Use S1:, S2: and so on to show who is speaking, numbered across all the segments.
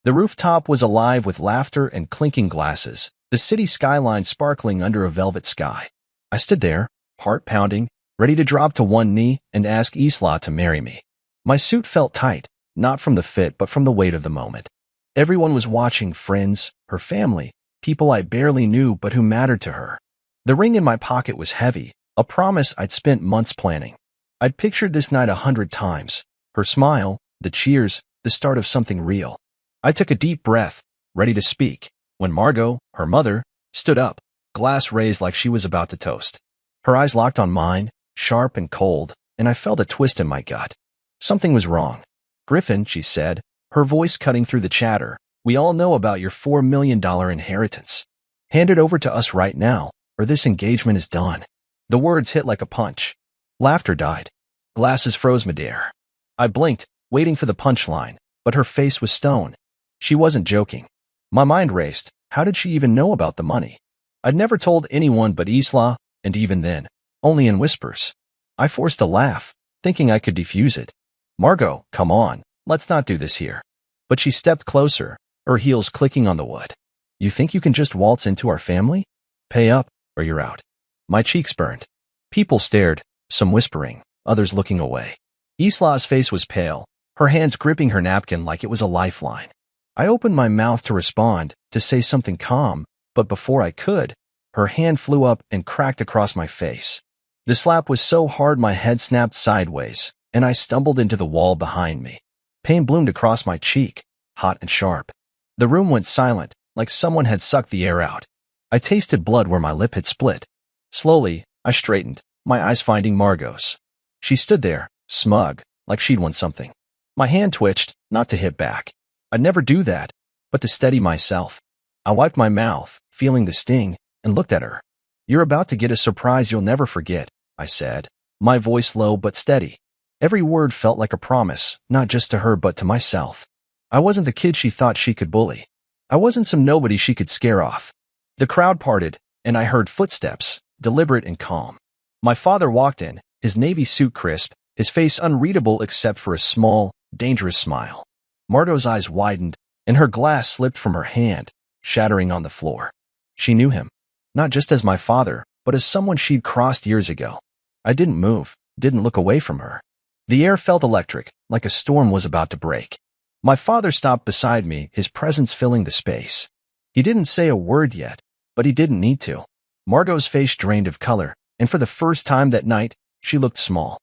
S1: The rooftop was alive with laughter and clinking glasses, the city skyline sparkling under a velvet sky. I stood there, heart pounding, ready to drop to one knee and ask Isla to marry me. My suit felt tight, not from the fit but from the weight of the moment. Everyone was watching, friends, her family, people I barely knew but who mattered to her. The ring in my pocket was heavy, a promise I'd spent months planning. I'd pictured this night 100 times, her smile, the cheers, the start of something real. I took a deep breath, ready to speak, when Margot, her mother, stood up, glass raised like she was about to toast. Her eyes locked on mine, sharp and cold, and I felt a twist in my gut. Something was wrong. "Griffin," she said, her voice cutting through the chatter, "we all know about your $4 million inheritance. Hand it over to us right now, or this engagement is done." The words hit like a punch. Laughter died. Glasses froze midair. I blinked, waiting for the punchline, but her face was stone. She wasn't joking. My mind raced. How did she even know about the money? I'd never told anyone but Isla, and even then, only in whispers. I forced a laugh, thinking I could defuse it. "Margot, come on, let's not do this here." But she stepped closer, her heels clicking on the wood. "You think you can just waltz into our family? Pay up, or you're out." My cheeks burned. People stared, some whispering, others looking away. Isla's face was pale, her hands gripping her napkin like it was a lifeline. I opened my mouth to respond, to say something calm, but before I could, her hand flew up and cracked across my face. The slap was so hard my head snapped sideways, and I stumbled into the wall behind me. Pain bloomed across my cheek, hot and sharp. The room went silent, like someone had sucked the air out. I tasted blood where my lip had split. Slowly, I straightened, my eyes finding Margot's. She stood there, smug, like she'd won something. My hand twitched, not to hit back. I'd never do that, but to steady myself. I wiped my mouth, feeling the sting, and looked at her. "You're about to get a surprise you'll never forget," I said, my voice low but steady. Every word felt like a promise, not just to her but to myself. I wasn't the kid she thought she could bully. I wasn't some nobody she could scare off. The crowd parted, and I heard footsteps, deliberate and calm. My father walked in, his navy suit crisp, his face unreadable except for a small, dangerous smile. Margot's eyes widened, and her glass slipped from her hand, shattering on the floor. She knew him, not just as my father, but as someone she'd crossed years ago. I didn't move, didn't look away from her. The air felt electric, like a storm was about to break. My father stopped beside me, his presence filling the space. He didn't say a word yet, but he didn't need to. Margot's face drained of color, and for the first time that night, she looked small.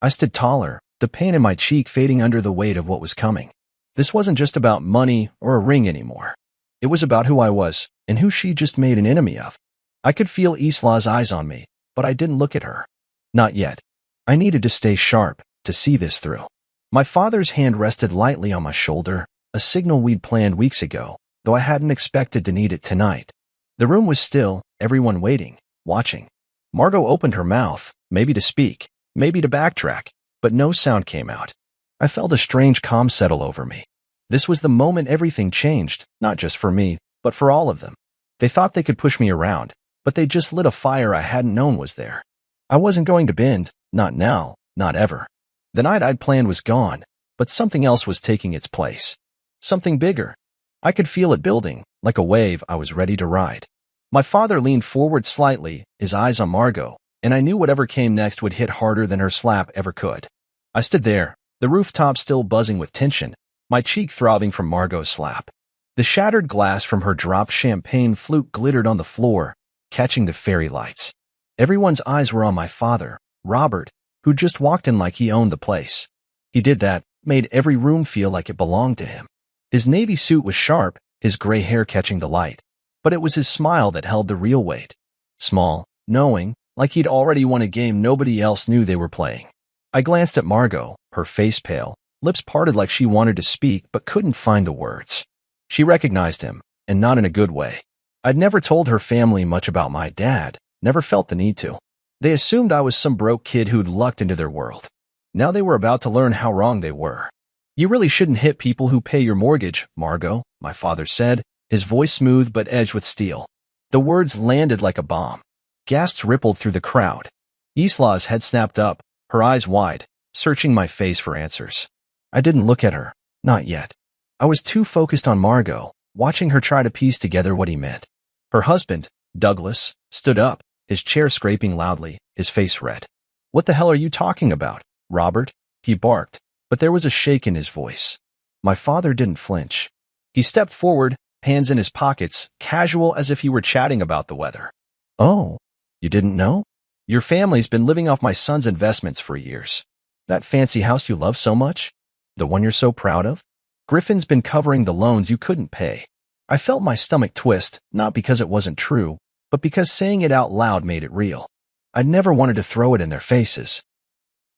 S1: I stood taller, the pain in my cheek fading under the weight of what was coming. This wasn't just about money or a ring anymore. It was about who I was, and who she just made an enemy of. I could feel Isla's eyes on me, but I didn't look at her. Not yet. I needed to stay sharp, to see this through. My father's hand rested lightly on my shoulder, a signal we'd planned weeks ago, though I hadn't expected to need it tonight. The room was still, everyone waiting, watching. Margot opened her mouth, maybe to speak, maybe to backtrack, but no sound came out. I felt a strange calm settle over me. This was the moment everything changed, not just for me, but for all of them. They thought they could push me around, but they just lit a fire I hadn't known was there. I wasn't going to bend, not now, not ever. The night I'd planned was gone, but something else was taking its place. Something bigger. I could feel it building, like a wave I was ready to ride. My father leaned forward slightly, his eyes on Margot, and I knew whatever came next would hit harder than her slap ever could. I stood there, the rooftop still buzzing with tension, my cheek throbbing from Margot's slap. The shattered glass from her dropped champagne flute glittered on the floor, catching the fairy lights. Everyone's eyes were on my father, Robert, who just walked in like he owned the place. He did that, made every room feel like it belonged to him. His navy suit was sharp, his gray hair catching the light, but it was his smile that held the real weight. Small, knowing, like he'd already won a game nobody else knew they were playing. I glanced at Margot, her face pale, lips parted like she wanted to speak but couldn't find the words. She recognized him, and not in a good way. I'd never told her family much about my dad, never felt the need to. They assumed I was some broke kid who'd lucked into their world. Now they were about to learn how wrong they were. "You really shouldn't hit people who pay your mortgage, Margot," my father said, his voice smooth but edged with steel. The words landed like a bomb. Gasps rippled through the crowd. Isla's head snapped up, her eyes wide, searching my face for answers. I didn't look at her, not yet. I was too focused on Margot, watching her try to piece together what he meant. Her husband, Douglas, stood up, his chair scraping loudly, his face red. "What the hell are you talking about, Robert?" he barked, but there was a shake in his voice. My father didn't flinch. He stepped forward, hands in his pockets, casual as if he were chatting about the weather. "Oh, you didn't know? Your family's been living off my son's investments for years. That fancy house you love so much? The one you're so proud of? Griffin's been covering the loans you couldn't pay." I felt my stomach twist, not because it wasn't true, but because saying it out loud made it real. I'd never wanted to throw it in their faces.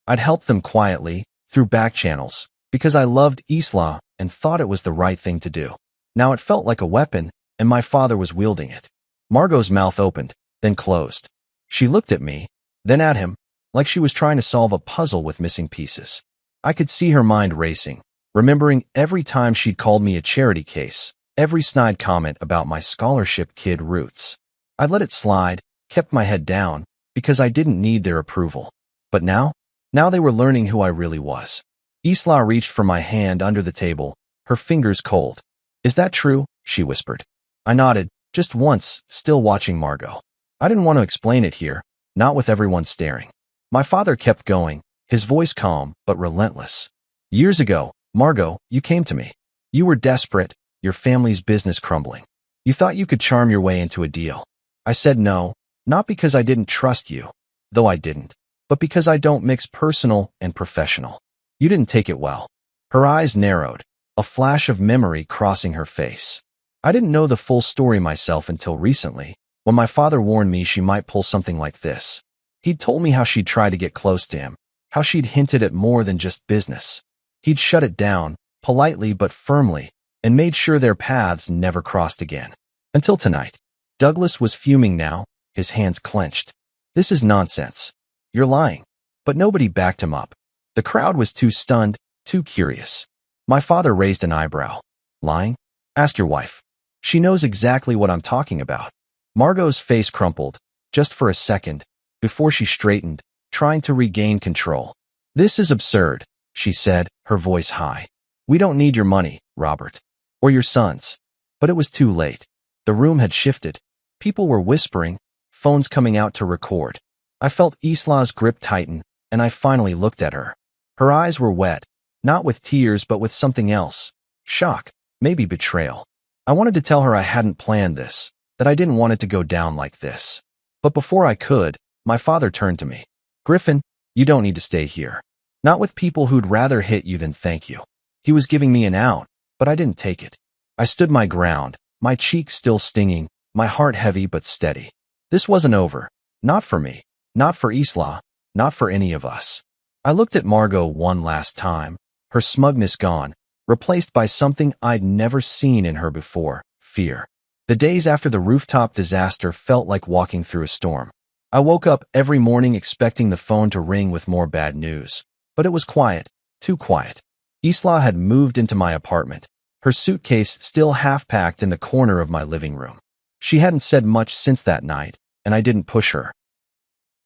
S1: I'd helped them quietly, through back channels, because I loved Isla and thought it was the right thing to do. Now it felt like a weapon, and my father was wielding it. Margot's mouth opened, then closed. She looked at me, then at him, like she was trying to solve a puzzle with missing pieces. I could see her mind racing, remembering every time she'd called me a charity case, every snide comment about my scholarship kid roots. I let it slide, kept my head down, because I didn't need their approval. But now they were learning who I really was. Isla reached for my hand under the table, her fingers cold. "Is that true?" she whispered. I nodded, just once, still watching Margot. I didn't want to explain it here, not with everyone staring. My father kept going, his voice calm but relentless. "Years ago, Margot, you came to me. You were desperate, your family's business crumbling. You thought you could charm your way into a deal. I said no, not because I didn't trust you, though I didn't, but because I don't mix personal and professional. You didn't take it well." Her eyes narrowed, a flash of memory crossing her face. I didn't know the full story myself until recently, when my father warned me she might pull something like this. He'd told me how she'd tried to get close to him, how she'd hinted at more than just business. He'd shut it down, politely but firmly, and made sure their paths never crossed again. Until tonight. Douglas was fuming now, his hands clenched. "This is nonsense. You're lying." But nobody backed him up. The crowd was too stunned, too curious. My father raised an eyebrow. "Lying? Ask your wife. She knows exactly what I'm talking about." Margot's face crumpled, just for a second, before she straightened, trying to regain control. "This is absurd," she said, her voice high. "We don't need your money, Robert. Or your son's." But it was too late. The room had shifted. People were whispering, phones coming out to record. I felt Isla's grip tighten, and I finally looked at her. Her eyes were wet, not with tears but with something else. Shock, maybe betrayal. I wanted to tell her I hadn't planned this, that I didn't want it to go down like this. But before I could, my father turned to me. "Griffin, you don't need to stay here. Not with people who'd rather hit you than thank you." He was giving me an out, but I didn't take it. I stood my ground, my cheeks still stinging, my heart heavy but steady. This wasn't over. Not for me. Not for Isla. Not for any of us. I looked at Margot one last time, her smugness gone, replaced by something I'd never seen in her before, fear. The days after the rooftop disaster felt like walking through a storm. I woke up every morning expecting the phone to ring with more bad news. But it was quiet, too quiet. Isla had moved into my apartment, her suitcase still half-packed in the corner of my living room. She hadn't said much since that night, and I didn't push her.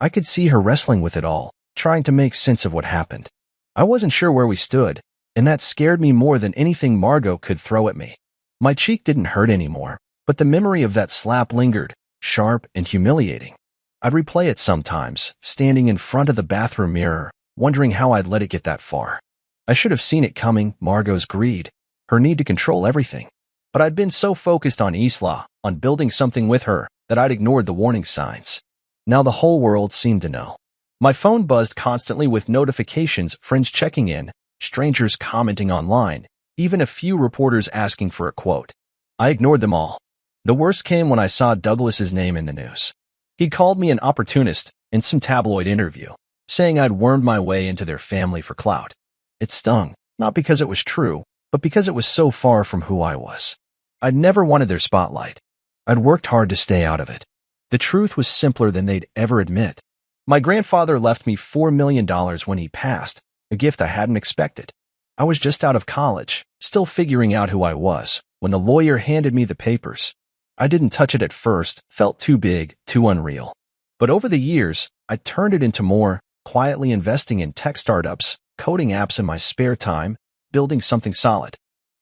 S1: I could see her wrestling with it all, trying to make sense of what happened. I wasn't sure where we stood, and that scared me more than anything Margot could throw at me. My cheek didn't hurt anymore, but the memory of that slap lingered, sharp and humiliating. I'd replay it sometimes, standing in front of the bathroom mirror, wondering how I'd let it get that far. I should have seen it coming, Margot's greed, her need to control everything. But I'd been so focused on Isla, on building something with her, that I'd ignored the warning signs. Now the whole world seemed to know. My phone buzzed constantly with notifications, friends checking in, strangers commenting online, even a few reporters asking for a quote. I ignored them all. The worst came when I saw Douglas's name in the news. He called me an opportunist in some tabloid interview, saying I'd wormed my way into their family for clout. It stung, not because it was true, but because it was so far from who I was. I'd never wanted their spotlight. I'd worked hard to stay out of it. The truth was simpler than they'd ever admit. My grandfather left me $4 million when he passed, a gift I hadn't expected. I was just out of college, still figuring out who I was, when the lawyer handed me the papers. I didn't touch it at first, felt too big, too unreal. But over the years, I turned it into more, quietly investing in tech startups, coding apps in my spare time, building something solid.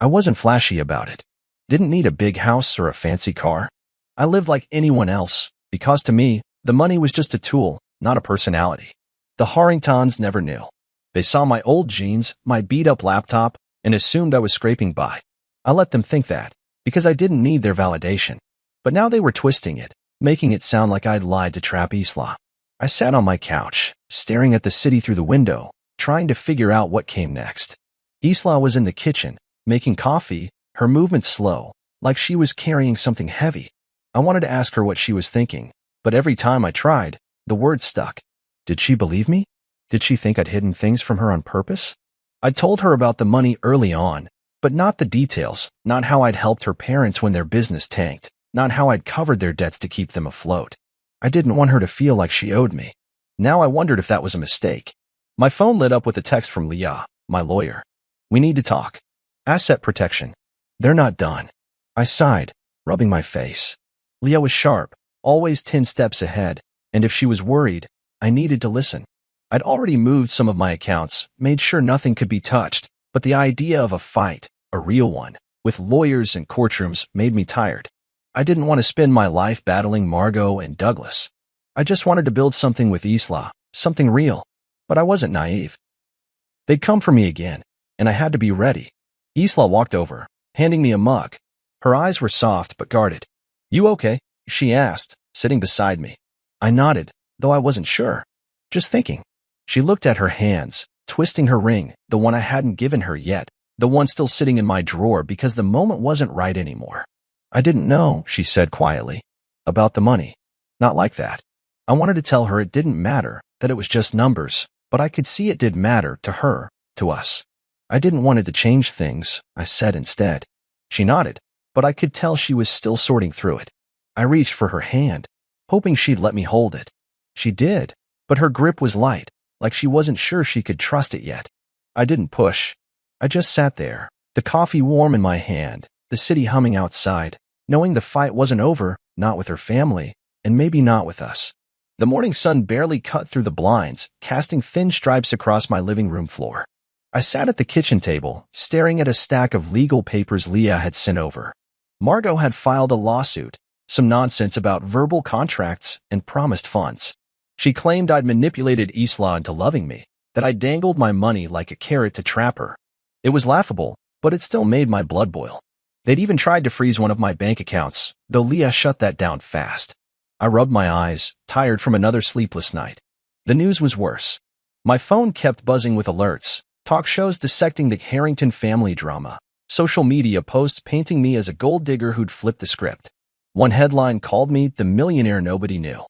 S1: I wasn't flashy about it. Didn't need a big house or a fancy car. I lived like anyone else, because to me, the money was just a tool, not a personality. The Harringtons never knew. They saw my old jeans, my beat-up laptop, and assumed I was scraping by. I let them think that, because I didn't need their validation. But now they were twisting it, making it sound like I'd lied to trap Isla. I sat on my couch, staring at the city through the window, trying to figure out what came next. Isla was in the kitchen, making coffee, her movements slow, like she was carrying something heavy. I wanted to ask her what she was thinking, but every time I tried, the words stuck. Did she believe me? Did she think I'd hidden things from her on purpose? I told her about the money early on, but not the details, not how I'd helped her parents when their business tanked, not how I'd covered their debts to keep them afloat. I didn't want her to feel like she owed me. Now I wondered if that was a mistake. My phone lit up with a text from Leah, my lawyer. We need to talk. Asset protection. They're not done. I sighed, rubbing my face. Leah was sharp, always 10 steps ahead, and if she was worried, I needed to listen. I'd already moved some of my accounts, made sure nothing could be touched, but the idea of a fight, a real one, with lawyers and courtrooms made me tired. I didn't want to spend my life battling Margot and Douglas. I just wanted to build something with Isla, something real, but I wasn't naive. They'd come for me again, and I had to be ready. Isla walked over, handing me a mug. Her eyes were soft but guarded. You okay? She asked, sitting beside me. I nodded, though I wasn't sure. Just thinking. She looked at her hands, twisting her ring, the one I hadn't given her yet, the one still sitting in my drawer because the moment wasn't right anymore. I didn't know, she said quietly, about the money. Not like that. I wanted to tell her it didn't matter, that it was just numbers, but I could see it did matter to her, to us. I didn't want it to change things, I said instead. She nodded, but I could tell she was still sorting through it. I reached for her hand, hoping she'd let me hold it. She did, but her grip was light, like she wasn't sure she could trust it yet. I didn't push. I just sat there, the coffee warm in my hand, the city humming outside, knowing the fight wasn't over, not with her family, and maybe not with us. The morning sun barely cut through the blinds, casting thin stripes across my living room floor. I sat at the kitchen table, staring at a stack of legal papers Leah had sent over. Margot had filed a lawsuit, some nonsense about verbal contracts and promised funds. She claimed I'd manipulated Isla into loving me, that I dangled my money like a carrot to trap her. It was laughable, but it still made my blood boil. They'd even tried to freeze one of my bank accounts, though Leah shut that down fast. I rubbed my eyes, tired from another sleepless night. The news was worse. My phone kept buzzing with alerts, talk shows dissecting the Harrington family drama, social media posts painting me as a gold digger who'd flipped the script. One headline called me the millionaire nobody knew.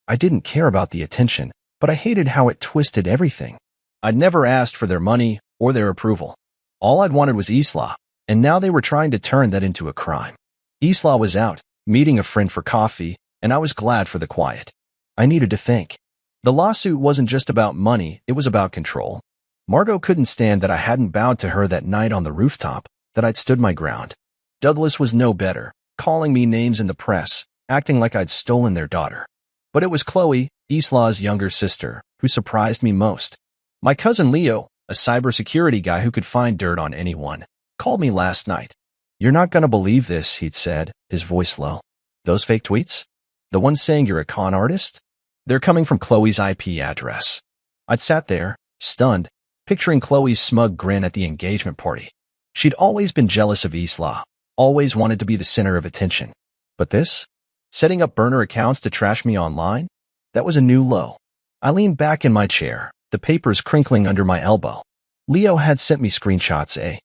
S1: I didn't care about the attention, but I hated how it twisted everything. I'd never asked for their money or their approval. All I'd wanted was Isla, and now they were trying to turn that into a crime. Isla was out, meeting a friend for coffee, and I was glad for the quiet. I needed to think. The lawsuit wasn't just about money, it was about control. Margot couldn't stand that I hadn't bowed to her that night on the rooftop, that I'd stood my ground. Douglas was no better, calling me names in the press, acting like I'd stolen their daughter. But it was Chloe, Isla's younger sister, who surprised me most. My cousin Leo, a cybersecurity guy who could find dirt on anyone, called me last night. You're not gonna believe this, he'd said, his voice low. Those fake tweets? The ones saying you're a con artist? They're coming from Chloe's IP address. I'd sat there, stunned, picturing Chloe's smug grin at the engagement party. She'd always been jealous of Isla, always wanted to be the center of attention. But this? Setting up burner accounts to trash me online? That was a new low. I leaned back in my chair, the papers crinkling under my elbow. Leo had sent me screenshots,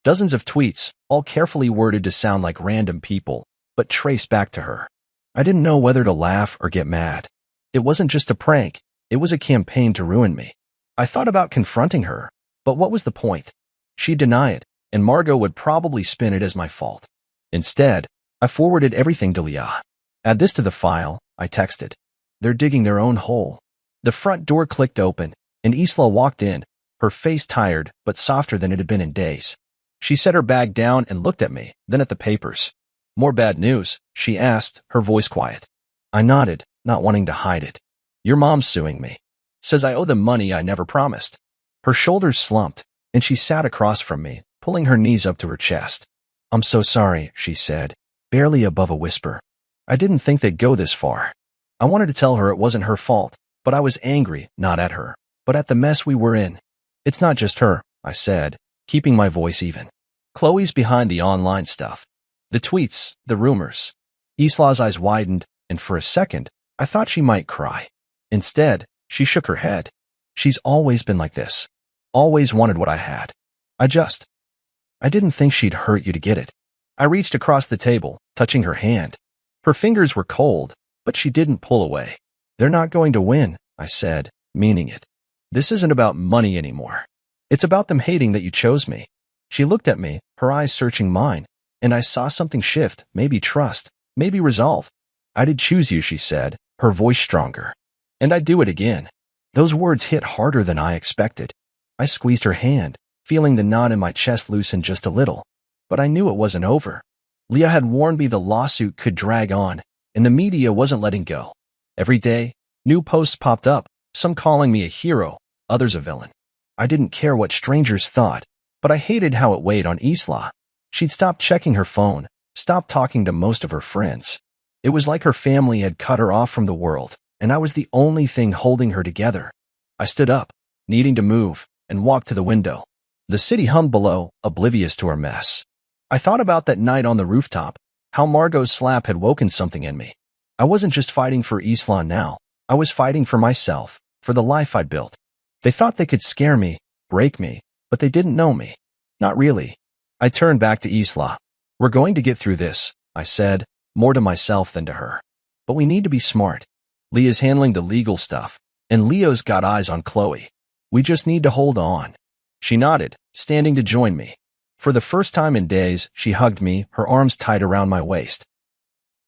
S1: dozens of tweets, all carefully worded to sound like random people, but traced back to her. I didn't know whether to laugh or get mad. It wasn't just a prank, it was a campaign to ruin me. I thought about confronting her, but what was the point? She'd deny it, and Margot would probably spin it as my fault. Instead, I forwarded everything to Leah. Add this to the file, I texted. They're digging their own hole. The front door clicked open, and Isla walked in, her face tired but softer than it had been in days. She set her bag down and looked at me, then at the papers. More bad news, she asked, her voice quiet. I nodded, not wanting to hide it. Your mom's suing me. Says I owe them money I never promised. Her shoulders slumped, and she sat across from me, pulling her knees up to her chest. "I'm so sorry," she said, barely above a whisper. "I didn't think they'd go this far." I wanted to tell her it wasn't her fault, but I was angry, not at her, but at the mess we were in. "It's not just her," I said, keeping my voice even. "Chloe's behind the online stuff. The tweets, the rumors." Isla's eyes widened, and for a second, I thought she might cry. Instead, she shook her head. "She's always been like this. Always wanted what I had. I didn't think she'd hurt you to get it." I reached across the table, touching her hand. Her fingers were cold, but she didn't pull away. "They're not going to win," I said, meaning it. "This isn't about money anymore. It's about them hating that you chose me." She looked at me, her eyes searching mine, and I saw something shift, maybe trust, maybe resolve. "I did choose you," she said, her voice stronger. "And I'd do it again." Those words hit harder than I expected. I squeezed her hand, feeling the knot in my chest loosen just a little. But I knew it wasn't over. Leah had warned me the lawsuit could drag on, and the media wasn't letting go. Every day, new posts popped up, some calling me a hero, others a villain. I didn't care what strangers thought, but I hated how it weighed on Isla. She'd stopped checking her phone, stopped talking to most of her friends. It was like her family had cut her off from the world, and I was the only thing holding her together. I stood up, needing to move, and walked to the window. The city hummed below, oblivious to our mess. I thought about that night on the rooftop, how Margot's slap had woken something in me. I wasn't just fighting for Isla now. I was fighting for myself, for the life I'd built. They thought they could scare me, break me, but they didn't know me. Not really. I turned back to Isla. "We're going to get through this," I said, more to myself than to her. "But we need to be smart. Leah's handling the legal stuff, and Leo's got eyes on Chloe. We just need to hold on." She nodded, standing to join me. For the first time in days, she hugged me, her arms tight around my waist.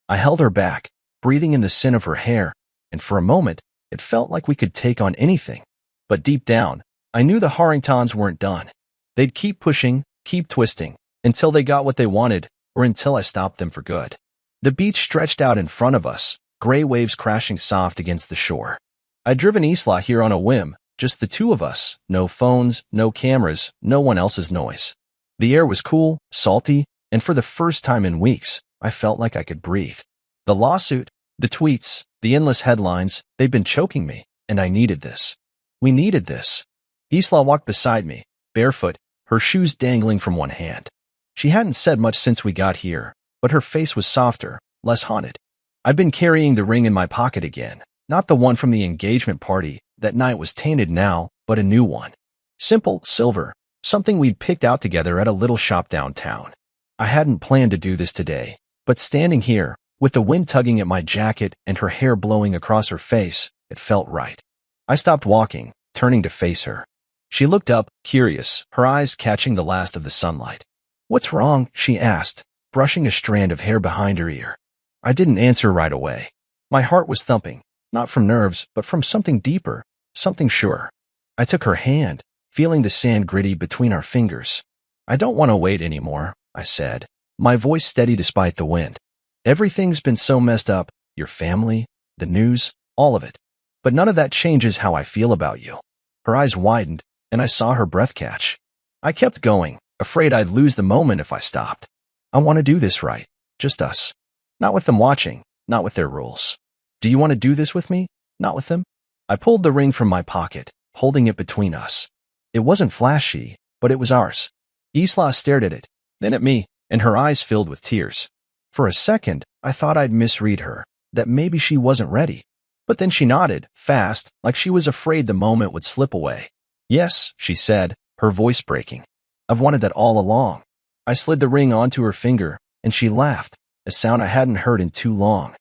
S1: I held her back, breathing in the scent of her hair, and for a moment, it felt like we could take on anything. But deep down, I knew the Harringtons weren't done. They'd keep pushing, keep twisting, until they got what they wanted, or until I stopped them for good. The beach stretched out in front of us, gray waves crashing soft against the shore. I'd driven Isla here on a whim, just the two of us, no phones, no cameras, no one else's noise. The air was cool, salty, and for the first time in weeks, I felt like I could breathe. The lawsuit, the tweets, the endless headlines, they'd been choking me, and I needed this. We needed this. Isla walked beside me, barefoot, her shoes dangling from one hand. She hadn't said much since we got here, but her face was softer, less haunted. I'd been carrying the ring in my pocket again, not the one from the engagement party. That night was tainted now, but a new one. Simple, silver, something we'd picked out together at a little shop downtown. I hadn't planned to do this today, but standing here, with the wind tugging at my jacket and her hair blowing across her face, it felt right. I stopped walking, turning to face her. She looked up, curious, her eyes catching the last of the sunlight. "What's wrong?" she asked, brushing a strand of hair behind her ear. I didn't answer right away. My heart was thumping, not from nerves, but from something deeper, something sure. I took her hand, feeling the sand gritty between our fingers. "I don't want to wait anymore," I said, my voice steady despite the wind. "Everything's been so messed up, your family, the news, all of it. But none of that changes how I feel about you." Her eyes widened, and I saw her breath catch. I kept going, afraid I'd lose the moment if I stopped. "I want to do this right, just us. Not with them watching, not with their rules. Do you want to do this with me? Not with them?" I pulled the ring from my pocket, holding it between us. It wasn't flashy, but it was ours. Isla stared at it, then at me, and her eyes filled with tears. For a second, I thought I'd misread her, that maybe she wasn't ready. But then she nodded, fast, like she was afraid the moment would slip away. "Yes," she said, her voice breaking. "I've wanted that all along." I slid the ring onto her finger, and she laughed, a sound I hadn't heard in too long.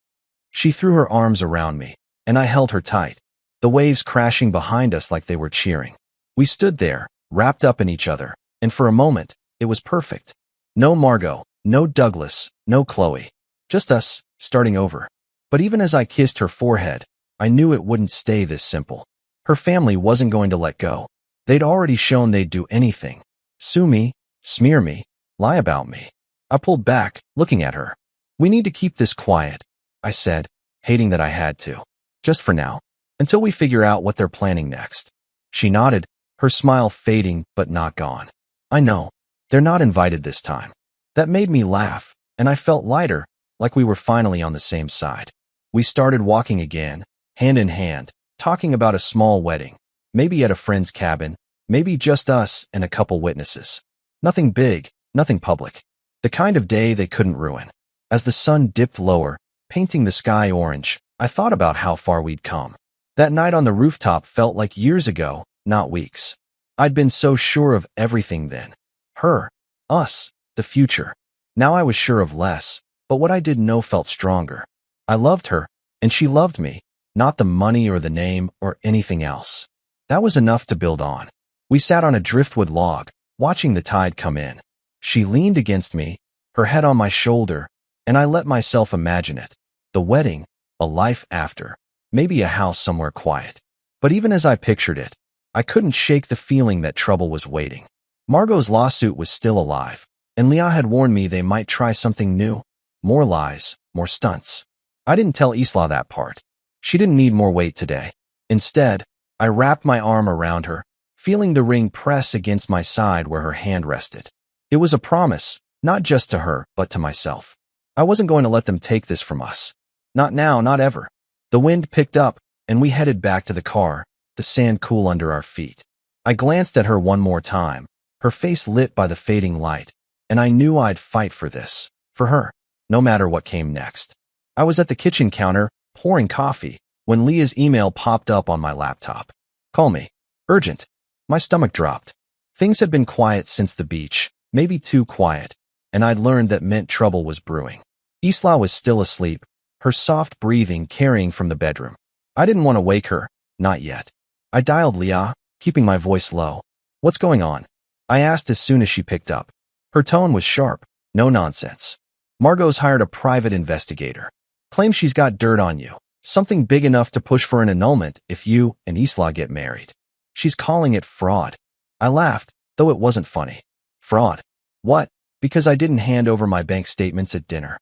S1: She threw her arms around me, and I held her tight, the waves crashing behind us like they were cheering. We stood there, wrapped up in each other, and for a moment, it was perfect. No Margot, no Douglas, no Chloe. Just us, starting over. But even as I kissed her forehead, I knew it wouldn't stay this simple. Her family wasn't going to let go. They'd already shown they'd do anything. Sue me, smear me, lie about me. I pulled back, looking at her. "We need to keep this quiet," I said, hating that I had to. "Just for now, until we figure out what they're planning next." She nodded, her smile fading but not gone. "I know. They're not invited this time. That made me laugh, and I felt lighter, like we were finally on the same side. We started walking again, hand in hand, talking about a small wedding, maybe at a friend's cabin, maybe just us and a couple witnesses. Nothing big, nothing public. The kind of day they couldn't ruin. As the sun dipped lower, painting the sky orange, I thought about how far we'd come. That night on the rooftop felt like years ago, not weeks. I'd been so sure of everything then. Her, us, the future. Now I was sure of less, but what I didn't know felt stronger. I loved her, and she loved me, not the money or the name or anything else. That was enough to build on. We sat on a driftwood log, watching the tide come in. She leaned against me, her head on my shoulder, and I let myself imagine it. The wedding, a life after, maybe a house somewhere quiet. But even as I pictured it, I couldn't shake the feeling that trouble was waiting. Margot's lawsuit was still alive, and Leah had warned me they might try something new. More lies, more stunts. I didn't tell Isla that part. She didn't need more weight today. Instead, I wrapped my arm around her, feeling the ring press against my side where her hand rested. It was a promise, not just to her, but to myself. I wasn't going to let them take this from us. Not now, not ever. The wind picked up, and we headed back to the car, the sand cool under our feet. I glanced at her one more time, her face lit by the fading light, and I knew I'd fight for this, for her, no matter what came next. I was at the kitchen counter, pouring coffee, when Leah's email popped up on my laptop. Call me. Urgent. My stomach dropped. Things had been quiet since the beach, maybe too quiet, and I'd learned that meant trouble was brewing. Isla was still asleep, her soft breathing carrying from the bedroom. I didn't want to wake her, not yet. I dialed Leah, keeping my voice low. What's going on? I asked as soon as she picked up. Her tone was sharp, no nonsense. Margot's hired a private investigator. Claims she's got dirt on you, something big enough to push for an annulment if you and Isla get married. She's calling it fraud. I laughed, though it wasn't funny. Fraud? What? Because I didn't hand over my bank statements at dinner.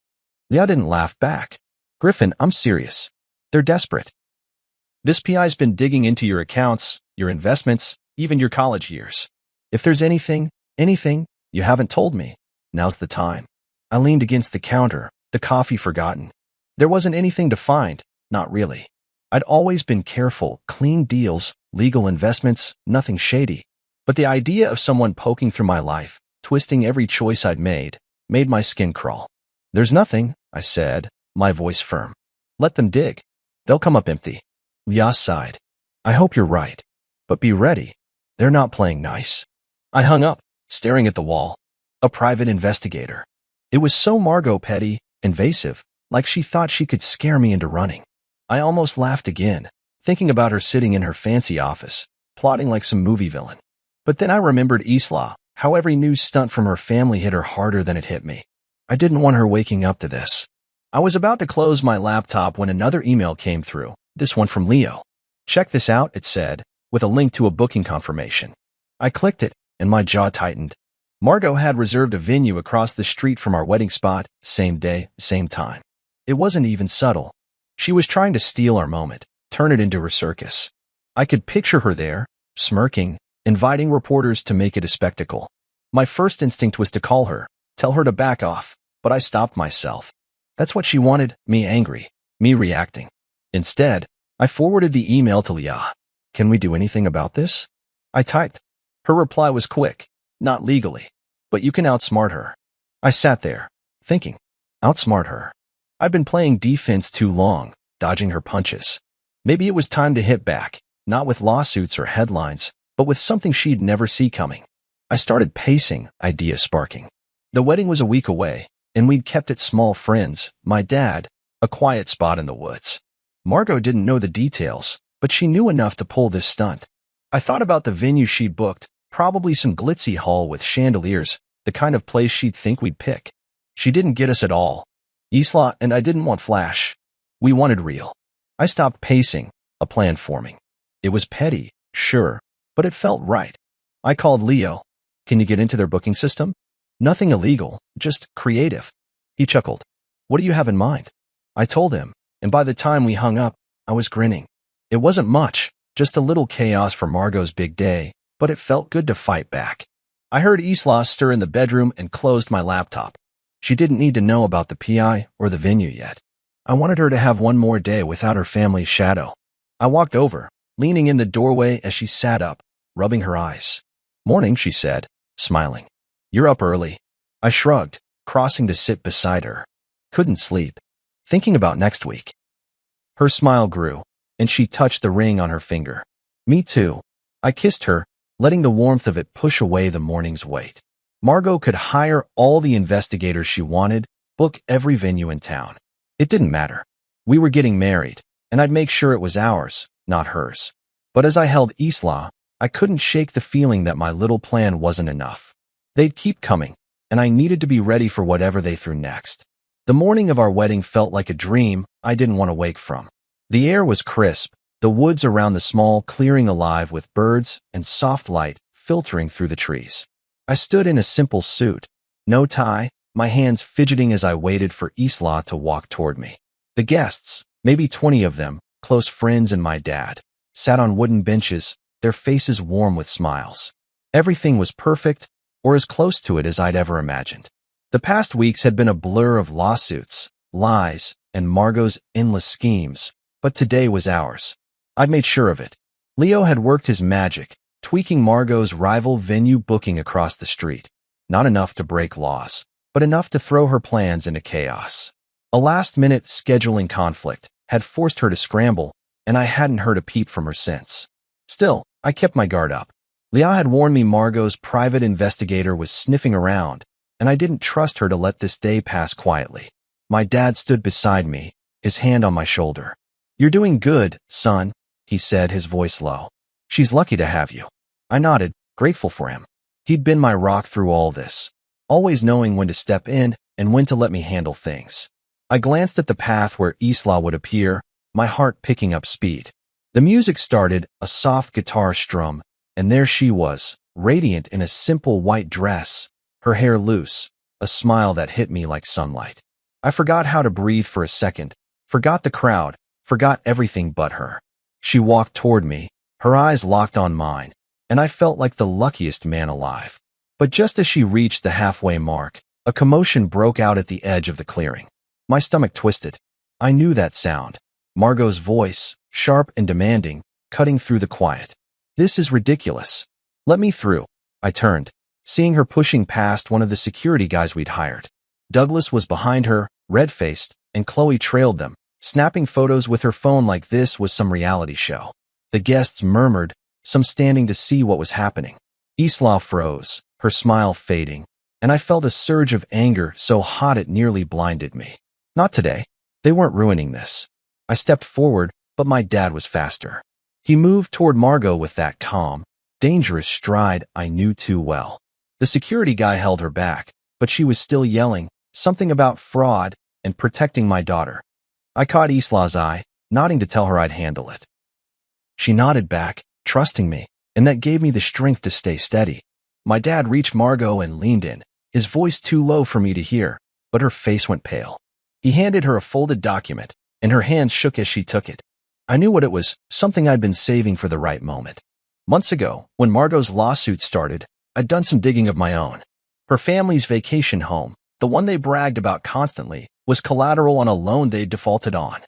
S1: Leah didn't laugh back. Griffin, I'm serious. They're desperate. This PI's been digging into your accounts, your investments, even your college years. If there's anything you haven't told me, now's the time. I leaned against the counter, the coffee forgotten. There wasn't anything to find, not really. I'd always been careful, clean deals, legal investments, nothing shady. But the idea of someone poking through my life, twisting every choice I'd made my skin crawl. There's nothing, I said, my voice firm. Let them dig. They'll come up empty. Leah sighed. I hope you're right. But be ready. They're not playing nice. I hung up, staring at the wall. A private investigator. It was so Margot petty, invasive, like she thought she could scare me into running. I almost laughed again, thinking about her sitting in her fancy office, plotting like some movie villain. But then I remembered Isla, how every news stunt from her family hit her harder than it hit me. I didn't want her waking up to this. I was about to close my laptop when another email came through, this one from Leo. Check this out, it said, with a link to a booking confirmation. I clicked it, and my jaw tightened. Margot had reserved a venue across the street from our wedding spot, same day, same time. It wasn't even subtle. She was trying to steal our moment, turn it into her circus. I could picture her there, smirking, inviting reporters to make it a spectacle. My first instinct was to call her, tell her to back off, but I stopped myself. That's what she wanted, me angry, me reacting. Instead, I forwarded the email to Leah. Can we do anything about this? I typed. Her reply was quick, not legally, but you can outsmart her. I sat there, thinking, outsmart her. I'd been playing defense too long, dodging her punches. Maybe it was time to hit back, not with lawsuits or headlines, but with something she'd never see coming. I started pacing, ideas sparking. The wedding was a week away, and we'd kept it small friends, my dad, a quiet spot in the woods. Margot didn't know the details, but she knew enough to pull this stunt. I thought about the venue she'd booked, probably some glitzy hall with chandeliers, the kind of place she'd think we'd pick. She didn't get us at all. Isla and I didn't want flash. We wanted real. I stopped pacing, a plan forming. It was petty, sure, but it felt right. I called Leo. Can you get into their booking system? Nothing illegal, just creative. He chuckled. What do you have in mind? I told him, and by the time we hung up, I was grinning. It wasn't much, just a little chaos for Margot's big day, but it felt good to fight back. I heard Isla stir in the bedroom and closed my laptop. She didn't need to know about the PI or the venue yet. I wanted her to have one more day without her family's shadow. I walked over, leaning in the doorway as she sat up, rubbing her eyes. "Morning," she said, smiling. "You're up early." I shrugged, crossing to sit beside her. Couldn't sleep. Thinking about next week. Her smile grew, and she touched the ring on her finger. Me too. I kissed her, letting the warmth of it push away the morning's weight. Margot could hire all the investigators she wanted, book every venue in town. It didn't matter. We were getting married, and I'd make sure it was ours, not hers. But as I held Isla, I couldn't shake the feeling that my little plan wasn't enough. They'd keep coming, and I needed to be ready for whatever they threw next. The morning of our wedding felt like a dream I didn't want to wake from. The air was crisp, the woods around the small clearing alive with birds and soft light filtering through the trees. I stood in a simple suit, no tie, my hands fidgeting as I waited for Isla to walk toward me. The guests, maybe 20 of them, close friends and my dad, sat on wooden benches, their faces warm with smiles. Everything was perfect, or as close to it as I'd ever imagined. The past weeks had been a blur of lawsuits, lies, and Margot's endless schemes, but today was ours. I'd made sure of it. Leo had worked his magic, tweaking Margot's rival venue booking across the street. Not enough to break laws, but enough to throw her plans into chaos. A last-minute scheduling conflict had forced her to scramble, and I hadn't heard a peep from her since. Still, I kept my guard up. Leo had warned me Margot's private investigator was sniffing around, and I didn't trust her to let this day pass quietly. My dad stood beside me, his hand on my shoulder. "You're doing good, son," he said, his voice low. "She's lucky to have you." I nodded, grateful for him. He'd been my rock through all this, always knowing when to step in and when to let me handle things. I glanced at the path where Isla would appear, my heart picking up speed. The music started, a soft guitar strum, and there she was, radiant in a simple white dress, her hair loose, a smile that hit me like sunlight. I forgot how to breathe for a second, forgot the crowd, forgot everything but her. She walked toward me, her eyes locked on mine, and I felt like the luckiest man alive. But just as she reached the halfway mark, a commotion broke out at the edge of the clearing. My stomach twisted. I knew that sound. Margot's voice, sharp and demanding, cutting through the quiet. "This is ridiculous. Let me through." I turned, seeing her pushing past one of the security guys we'd hired. Douglas was behind her, red-faced, and Chloe trailed them, snapping photos with her phone like this was some reality show. The guests murmured, some standing to see what was happening. Isla froze, her smile fading, and I felt a surge of anger so hot it nearly blinded me. Not today. They weren't ruining this. I stepped forward, but my dad was faster. He moved toward Margot with that calm, dangerous stride I knew too well. The security guy held her back, but she was still yelling, something about fraud and protecting my daughter. I caught Isla's eye, nodding to tell her I'd handle it. She nodded back, trusting me, and that gave me the strength to stay steady. My dad reached Margot and leaned in, his voice too low for me to hear, but her face went pale. He handed her a folded document, and her hands shook as she took it. I knew what it was, something I'd been saving for the right moment. Months ago, when Margot's lawsuit started, I'd done some digging of my own. Her family's vacation home, the one they bragged about constantly, was collateral on a loan they'd defaulted on.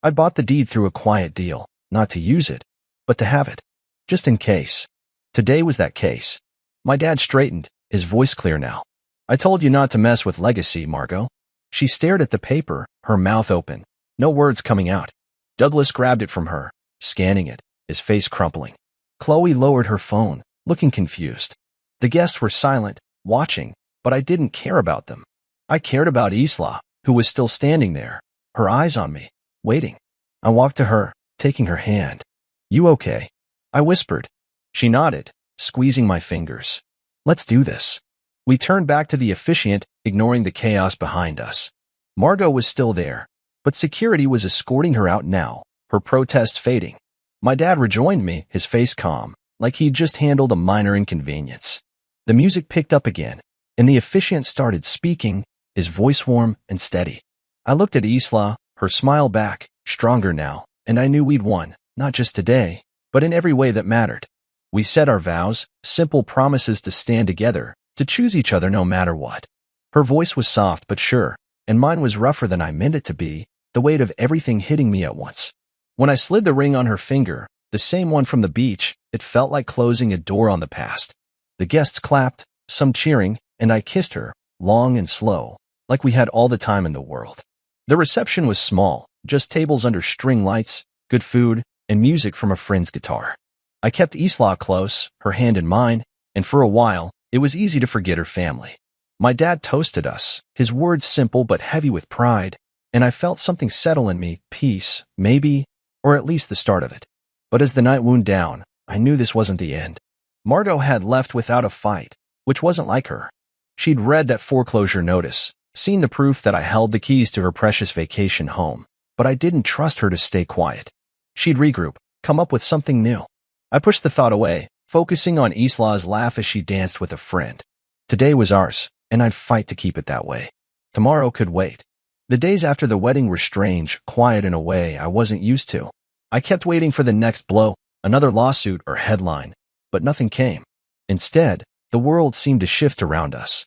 S1: I bought the deed through a quiet deal, not to use it, but to have it, just in case. Today was that case. My dad straightened, his voice clear now. "I told you not to mess with legacy, Margot." She stared at the paper, her mouth open, no words coming out. Douglas grabbed it from her, scanning it, his face crumpling. Chloe lowered her phone, looking confused. The guests were silent, watching, but I didn't care about them. I cared about Isla, who was still standing there, her eyes on me, waiting. I walked to her, taking her hand. "You okay?" I whispered. She nodded, squeezing my fingers. "Let's do this." We turned back to the officiant, ignoring the chaos behind us. Margot was still there, but security was escorting her out now, her protest fading. My dad rejoined me, his face calm, like he'd just handled a minor inconvenience. The music picked up again, and the officiant started speaking, his voice warm and steady. I looked at Isla, her smile back, stronger now, and I knew we'd won, not just today, but in every way that mattered. We said our vows, simple promises to stand together, to choose each other no matter what. Her voice was soft but sure, and mine was rougher than I meant it to be, the weight of everything hitting me at once. When I slid the ring on her finger, the same one from the beach, it felt like closing a door on the past. The guests clapped, some cheering, and I kissed her, long and slow, like we had all the time in the world. The reception was small, just tables under string lights, good food, and music from a friend's guitar. I kept Isla close, her hand in mine, and for a while, it was easy to forget her family. My dad toasted us, his words simple but heavy with pride, and I felt something settle in me, peace, maybe, or at least the start of it. But as the night wound down, I knew this wasn't the end. Margot had left without a fight, which wasn't like her. She'd read that foreclosure notice, seen the proof that I held the keys to her precious vacation home, but I didn't trust her to stay quiet. She'd regroup, come up with something new. I pushed the thought away, focusing on Isla's laugh as she danced with a friend. Today was ours, and I'd fight to keep it that way. Tomorrow could wait. The days after the wedding were strange, quiet in a way I wasn't used to. I kept waiting for the next blow, another lawsuit or headline, but nothing came. Instead, the world seemed to shift around us.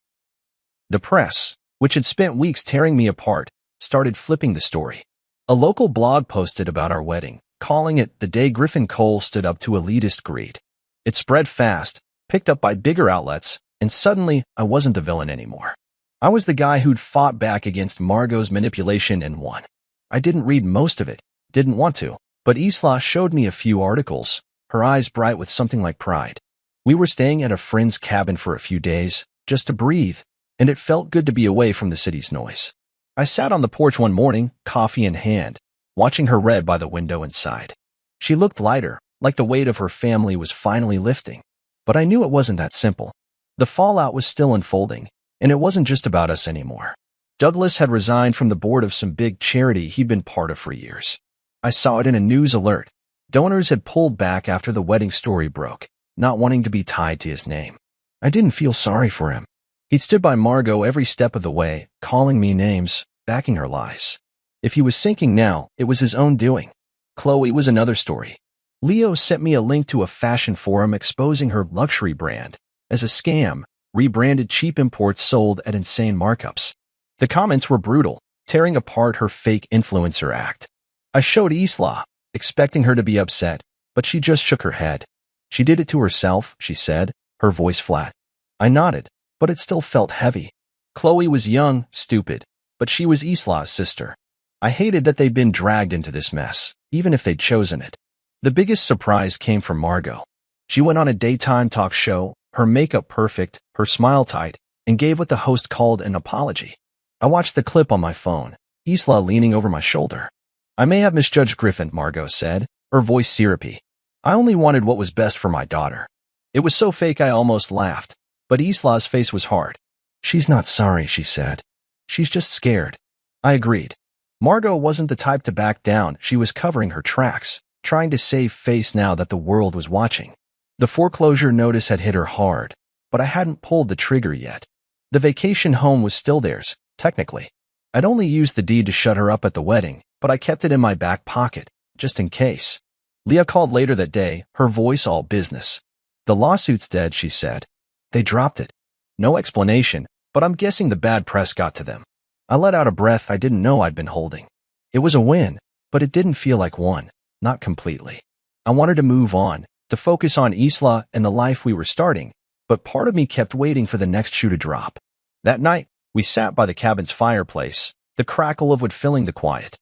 S1: The press, which had spent weeks tearing me apart, started flipping the story. A local blog posted about our wedding, calling it the day Griffin Cole stood up to elitist greed. It spread fast, picked up by bigger outlets, and suddenly I wasn't the villain anymore. I was the guy who'd fought back against Margot's manipulation and won. I didn't read most of it, didn't want to, but Isla showed me a few articles, her eyes bright with something like pride. We were staying at a friend's cabin for a few days, just to breathe, and it felt good to be away from the city's noise. I sat on the porch one morning, coffee in hand, watching her read by the window inside. She looked lighter, like the weight of her family was finally lifting. But I knew it wasn't that simple. The fallout was still unfolding, and it wasn't just about us anymore. Douglas had resigned from the board of some big charity he'd been part of for years. I saw it in a news alert. Donors had pulled back after the wedding story broke, not wanting to be tied to his name. I didn't feel sorry for him. He'd stood by Margot every step of the way, calling me names, backing her lies. If he was sinking now, it was his own doing. Chloe was another story. Leo sent me a link to a fashion forum exposing her luxury brand as a scam, rebranded cheap imports sold at insane markups. The comments were brutal, tearing apart her fake influencer act. I showed Isla, expecting her to be upset, but she just shook her head. She did it to herself, she said, her voice flat. I nodded, but it still felt heavy. Chloe was young, stupid, but she was Isla's sister. I hated that they'd been dragged into this mess, even if they'd chosen it. The biggest surprise came from Margot. She went on a daytime talk show, her makeup perfect, her smile tight, and gave what the host called an apology. I watched the clip on my phone, Isla leaning over my shoulder. I may have misjudged Griffin, Margot said, her voice syrupy. I only wanted what was best for my daughter. It was so fake I almost laughed, but Isla's face was hard. She's not sorry, she said. She's just scared. I agreed. Margot wasn't the type to back down. She was covering her tracks, trying to save face now that the world was watching. The foreclosure notice had hit her hard, but I hadn't pulled the trigger yet. The vacation home was still theirs, technically. I'd only used the deed to shut her up at the wedding, but I kept it in my back pocket, just in case. Leah called later that day, her voice all business. The lawsuit's dead, she said. They dropped it. No explanation, but I'm guessing the bad press got to them. I let out a breath I didn't know I'd been holding. It was a win, but it didn't feel like one, not completely. I wanted to move on, to focus on Isla and the life we were starting, but part of me kept waiting for the next shoe to drop. That night, we sat by the cabin's fireplace, the crackle of wood filling the quiet.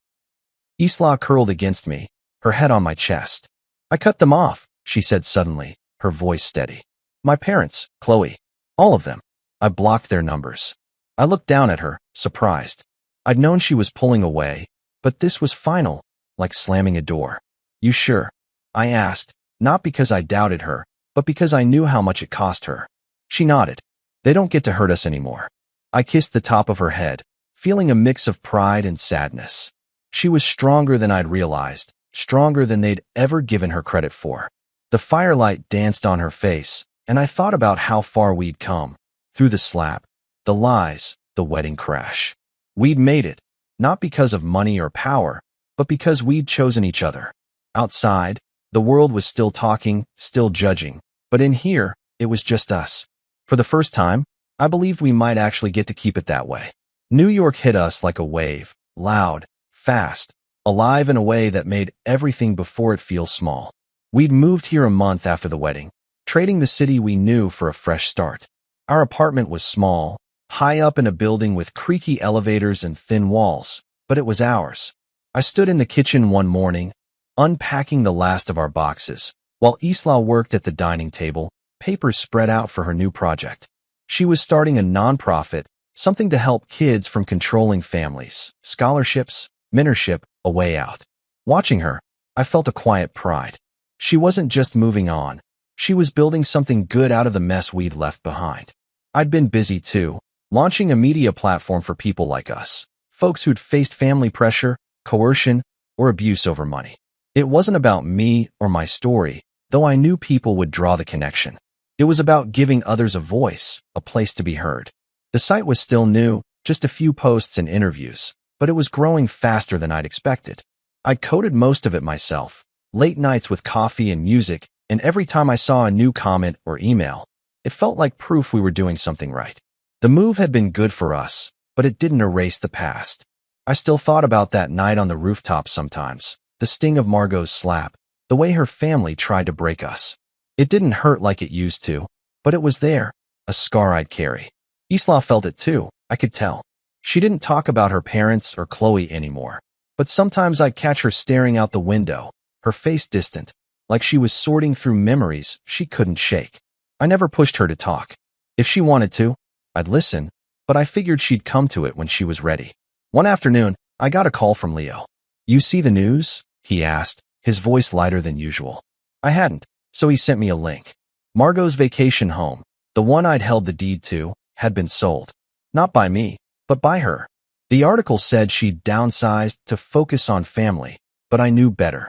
S1: Isla curled against me, her head on my chest. I cut them off, she said suddenly, her voice steady. My parents, Chloe. All of them. I blocked their numbers. I looked down at her, surprised. I'd known she was pulling away, but this was final, like slamming a door. You sure? I asked, not because I doubted her, but because I knew how much it cost her. She nodded. They don't get to hurt us anymore. I kissed the top of her head, feeling a mix of pride and sadness. She was stronger than I'd realized, stronger than they'd ever given her credit for. The firelight danced on her face, and I thought about how far we'd come, through the slap, the lies, the wedding crash. We'd made it, not because of money or power, but because we'd chosen each other. Outside, the world was still talking, still judging, But in here, it was just us. For the first time, I believed we might actually get to keep it that way. New York hit us like a wave, loud, fast, alive in a way that made everything before it feel small. We'd moved here a month after the wedding, trading the city we knew for a fresh start. Our apartment was small, high up in a building with creaky elevators and thin walls, but it was ours. I stood in the kitchen one morning, unpacking the last of our boxes, while Isla worked at the dining table, papers spread out for her new project. She was starting a nonprofit, something to help kids from controlling families, scholarships, mentorship, a way out. Watching her, I felt a quiet pride. She wasn't just moving on. She was building something good out of the mess we'd left behind. I'd been busy too, launching a media platform for people like us, folks who'd faced family pressure, coercion, or abuse over money. It wasn't about me or my story, though I knew people would draw the connection. It was about giving others a voice, a place to be heard. The site was still new, just a few posts and interviews, but it was growing faster than I'd expected. I'd coded most of it myself, late nights with coffee and music, and every time I saw a new comment or email, it felt like proof we were doing something right. The move had been good for us, but it didn't erase the past. I still thought about that night on the rooftop sometimes, the sting of Margot's slap, the way her family tried to break us. It didn't hurt like it used to, but it was there, a scar I'd carry. Isla felt it too, I could tell. She didn't talk about her parents or Chloe anymore, but sometimes I'd catch her staring out the window, her face distant, like she was sorting through memories she couldn't shake. I never pushed her to talk. If she wanted to, I'd listen, but I figured she'd come to it when she was ready. One afternoon, I got a call from Leo. "You see the news?" he asked, his voice lighter than usual. I hadn't, so he sent me a link. Margot's vacation home, the one I'd held the deed to, had been sold. Not by me, but by her. The article said she'd downsized to focus on family, but I knew better.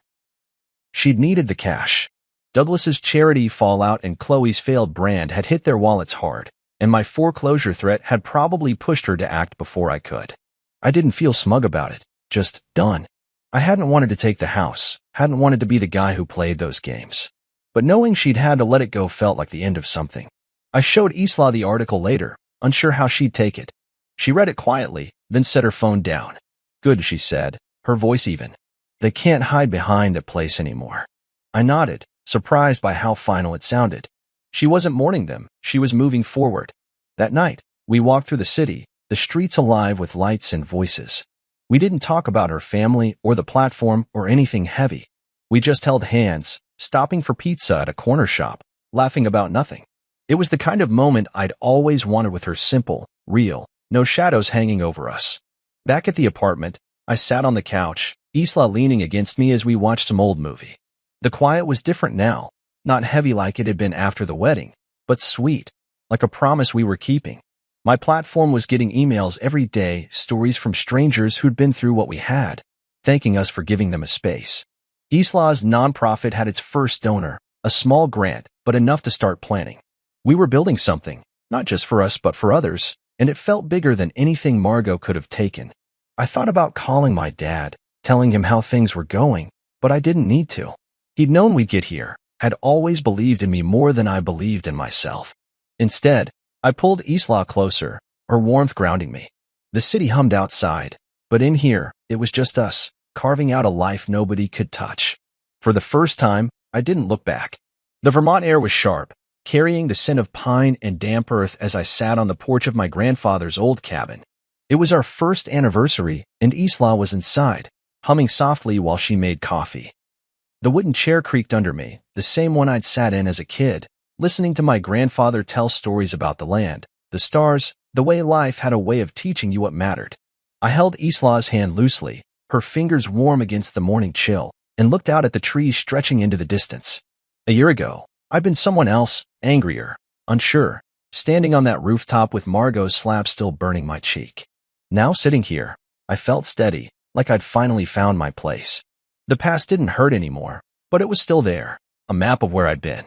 S1: She'd needed the cash. Douglas's charity fallout and Chloe's failed brand had hit their wallets hard, and my foreclosure threat had probably pushed her to act before I could. I didn't feel smug about it, just done. I hadn't wanted to take the house, hadn't wanted to be the guy who played those games. But knowing she'd had to let it go felt like the end of something. I showed Isla the article later, unsure how she'd take it. She read it quietly, then set her phone down. "Good," she said, her voice even. "They can't hide behind that place anymore." I nodded, surprised by how final it sounded. She wasn't mourning them, she was moving forward. That night, we walked through the city, the streets alive with lights and voices. We didn't talk about her family or the platform or anything heavy. We just held hands, stopping for pizza at a corner shop, laughing about nothing. It was the kind of moment I'd always wanted with her, simple, real, no shadows hanging over us. Back at the apartment, I sat on the couch, Isla leaning against me as we watched some old movie. The quiet was different now, not heavy like it had been after the wedding, but sweet, like a promise we were keeping. My platform was getting emails every day, stories from strangers who'd been through what we had, thanking us for giving them a space. Isla's nonprofit had its first donor, a small grant, but enough to start planning. We were building something, not just for us but for others, and it felt bigger than anything Margot could have taken. I thought about calling my dad, telling him how things were going, but I didn't need to. He'd known we'd get here, had always believed in me more than I believed in myself. Instead, I pulled Isla closer, her warmth grounding me. The city hummed outside, but in here, it was just us, carving out a life nobody could touch. For the first time, I didn't look back. The Vermont air was sharp, carrying the scent of pine and damp earth as I sat on the porch of my grandfather's old cabin. It was our first anniversary, and Isla was inside, humming softly while she made coffee. The wooden chair creaked under me, the same one I'd sat in as a kid, listening to my grandfather tell stories about the land, the stars, the way life had a way of teaching you what mattered. I held Isla's hand loosely, her fingers warm against the morning chill, and looked out at the trees stretching into the distance. A year ago, I'd been someone else, angrier, unsure, standing on that rooftop with Margot's slap still burning my cheek. Now sitting here, I felt steady, like I'd finally found my place. The past didn't hurt anymore, but it was still there, a map of where I'd been.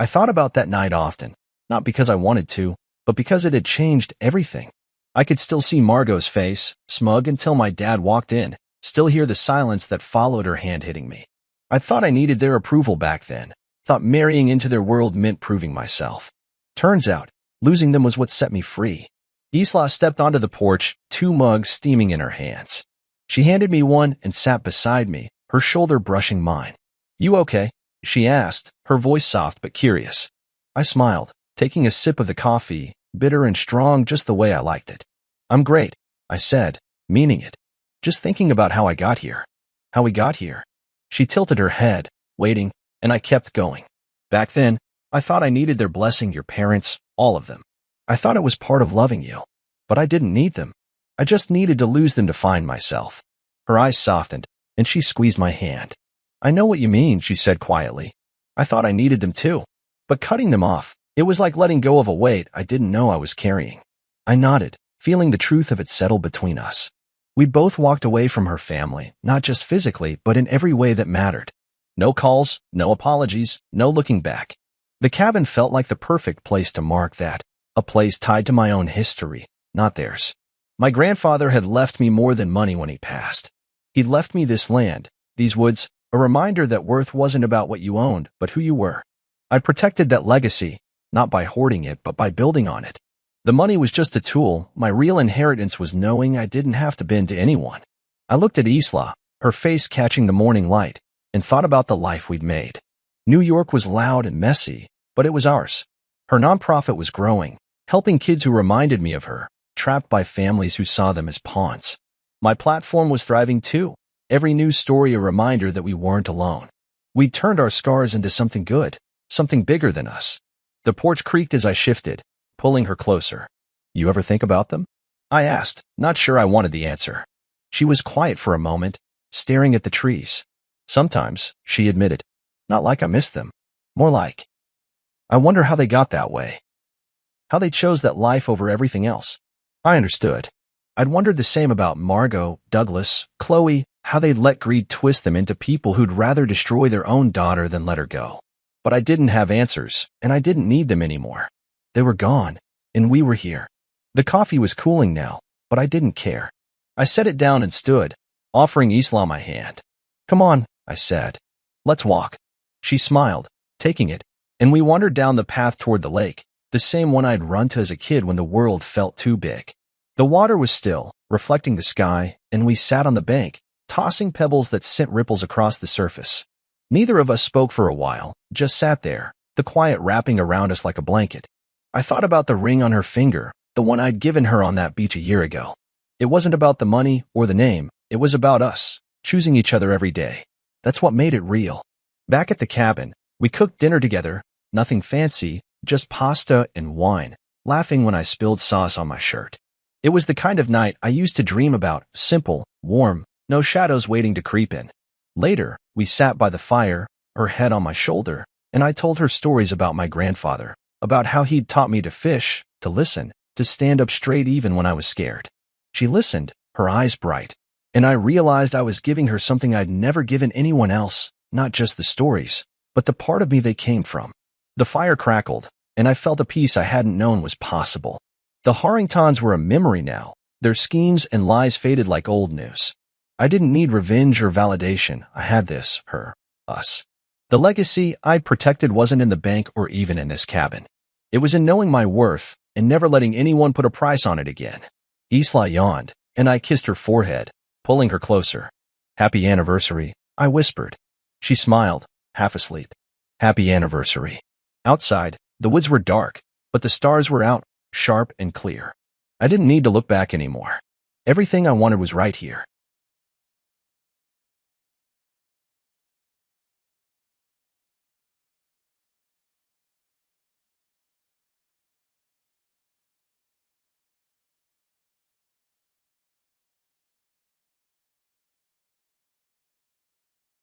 S1: I thought about that night often, not because I wanted to, but because it had changed everything. I could still see Margot's face, smug until my dad walked in, still hear the silence that followed her hand hitting me. I thought I needed their approval back then, Thought marrying into their world meant proving myself. Turns out, losing them was what set me free. Isla stepped onto the porch, 2 mugs steaming in her hands. She handed me one and sat beside me, her shoulder brushing mine. "You okay?" she asked, her voice soft but curious. I smiled, taking a sip of the coffee, bitter and strong just the way I liked it. "I'm great," I said, meaning it. "Just thinking about how I got here." "How we got here?" She tilted her head, waiting, and I kept going. "Back then, I thought I needed their blessing, your parents, all of them. I thought it was part of loving you. But I didn't need them. I just needed to lose them to find myself." Her eyes softened, and she squeezed my hand. "I know what you mean," she said quietly. "I thought I needed them too. But cutting them off, it was like letting go of a weight I didn't know I was carrying." I nodded, feeling the truth of it settle between us. We'd both walked away from her family, not just physically, but in every way that mattered. No calls, no apologies, no looking back. The cabin felt like the perfect place to mark that, a place tied to my own history, not theirs. My grandfather had left me more than money when he passed. He'd left me this land, these woods, a reminder that worth wasn't about what you owned, but who you were. I protected that legacy, not by hoarding it, but by building on it. The money was just a tool. My real inheritance was knowing I didn't have to bend to anyone. I looked at Isla, her face catching the morning light, and thought about the life we'd made. New York was loud and messy, but it was ours. Her nonprofit was growing, helping kids who reminded me of her, trapped by families who saw them as pawns. My platform was thriving too, every news story a reminder that we weren't alone. We'd turned our scars into something good, something bigger than us. The porch creaked as I shifted, pulling her closer. "You ever think about them?" I asked, not sure I wanted the answer. She was quiet for a moment, staring at the trees. "Sometimes," she admitted. "Not like I miss them. More like, I wonder how they got that way. How they chose that life over everything else." I understood. I'd wondered the same about Margot, Douglas, Chloe, how they'd let greed twist them into people who'd rather destroy their own daughter than let her go. But I didn't have answers, and I didn't need them anymore. They were gone, and we were here. The coffee was cooling now, but I didn't care. I set it down and stood, offering Isla my hand. "Come on," I said. "Let's walk." She smiled, taking it, and we wandered down the path toward the lake, the same one I'd run to as a kid when the world felt too big. The water was still, reflecting the sky, and we sat on the bank, tossing pebbles that sent ripples across the surface. Neither of us spoke for a while, just sat there, the quiet wrapping around us like a blanket. I thought about the ring on her finger, the one I'd given her on that beach a year ago. It wasn't about the money or the name, it was about us, choosing each other every day. That's what made it real. Back at the cabin, we cooked dinner together, nothing fancy, just pasta and wine, laughing when I spilled sauce on my shirt. It was the kind of night I used to dream about, simple, warm, no shadows waiting to creep in. Later, we sat by the fire, her head on my shoulder, and I told her stories about my grandfather, about how he'd taught me to fish, to listen, to stand up straight even when I was scared. She listened, her eyes bright, and I realized I was giving her something I'd never given anyone else, not just the stories, but the part of me they came from. The fire crackled, and I felt a peace I hadn't known was possible. The Harringtons were a memory now. Their schemes and lies faded like old news. I didn't need revenge or validation. I had this, her, us. The legacy I'd protected wasn't in the bank or even in this cabin. It was in knowing my worth and never letting anyone put a price on it again. Isla yawned, and I kissed her forehead, pulling her closer. "Happy anniversary," I whispered. She smiled, half asleep. "Happy anniversary." Outside, the woods were dark, but the stars were out, sharp and clear. I didn't need to look back anymore. Everything I wanted was right here.